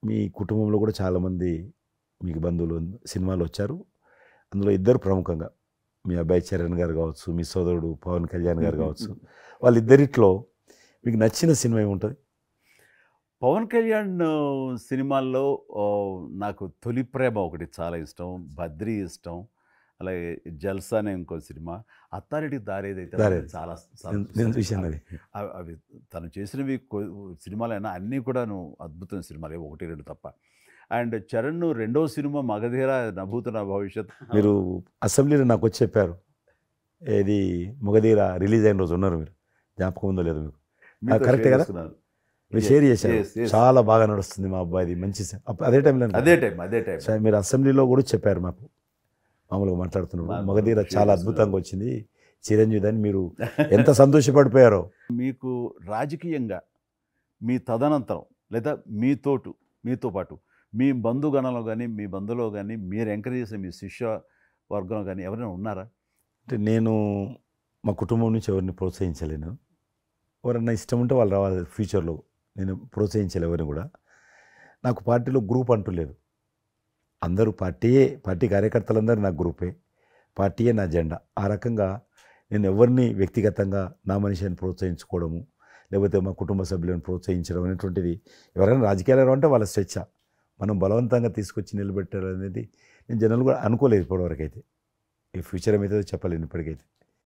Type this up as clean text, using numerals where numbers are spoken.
మీ కుటుంబంలో కూడా చాలామంది మీకు బంధువులు సినిమాలు వచ్చారు. అందులో ఇద్దరు ప్రముఖంగా మీ అబ్బాయి చరణ్ గారు కావచ్చు, మీ సోదరుడు పవన్ కళ్యాణ్ గారు కావచ్చు. వాళ్ళిద్దరిట్లో మీకు నచ్చిన సినిమా ఏముంటుంది? పవన్ కళ్యాణ్ సినిమాల్లో నాకు తొలి ప్రేమ ఒకటి చాలా ఇష్టం, బద్రీ ఇష్టం, అలాగే జల్సా అనే ఇంకో సినిమా, అత్తారింటి దారేదైతే దారేది. చాలా నేను చూశాను అది. అవి తను చేసినవి సినిమాలైనా అన్నీ కూడాను అద్భుతమైన సినిమాలే, ఒకటి రెండు తప్ప. అండ్ చరణ్ రెండో సినిమా మగధీర నభూత నా భవిష్యత్. మీరు అసెంబ్లీలో నాకు వచ్చి చెప్పారు, ఏది మగధీర రిలీజ్ అయిన రోజు ఉన్నారు మీరు, జ్ఞాపకం ఉందో లేదు మీకు? కరెక్టే కదా, మీరు షేర్ చేశారు. చాలా బాగా నడుస్తుంది మా అబ్బాయిది, మంచి అదే టైంలో అదే టైం మీరు అసెంబ్లీలో కూడా చెప్పారు మాకు, మామూలుగా మాట్లాడుతున్నారు మగధీర చాలా అద్భుతంగా వచ్చింది చిరంజీవి అని. మీరు ఎంత సంతోషపడిపోయారో. మీకు రాజకీయంగా మీ తదనంతరం లేదా మీతో పాటు మీ బంధుగణంలో కానీ మీ బంధువులో కానీ మీరు ఎంకరేజ్ చేసిన మీ శిష్య వర్గంలో కానీ ఎవరైనా ఉన్నారా? అంటే నేను మా కుటుంబం నుంచి ఎవరిని ప్రోత్సహించలేను. ఎవరన్నా ఇష్టం ఉంటే వాళ్ళు రావాలి ఫ్యూచర్లో, నేను ప్రోత్సహించలే ఎవరిని కూడా. నాకు పార్టీలో గ్రూప్ అంటూ లేదు, అందరూ పార్టీ కార్యకర్తలందరూ నా గ్రూపే, పార్టీయే నా జెండా. ఆ రకంగా నేను ఎవరిని వ్యక్తిగతంగా నా మనిషిని ప్రోత్సహించుకోవడము, లేకపోతే మా కుటుంబ సభ్యులను ప్రోత్సహించడం అనేటువంటిది, ఎవరైనా రాజకీయాలు అంటే వాళ్ళ స్వేచ్ఛ, మనం బలవంతంగా తీసుకొచ్చి నిలబెట్టాలనేది నేను జనరల్ కూడా అనుకోలేదు ఇప్పటివరకు అయితే. ఈ ఫ్యూచర్ ఏమవుతుందో చెప్పలేను ఇప్పటికైతే.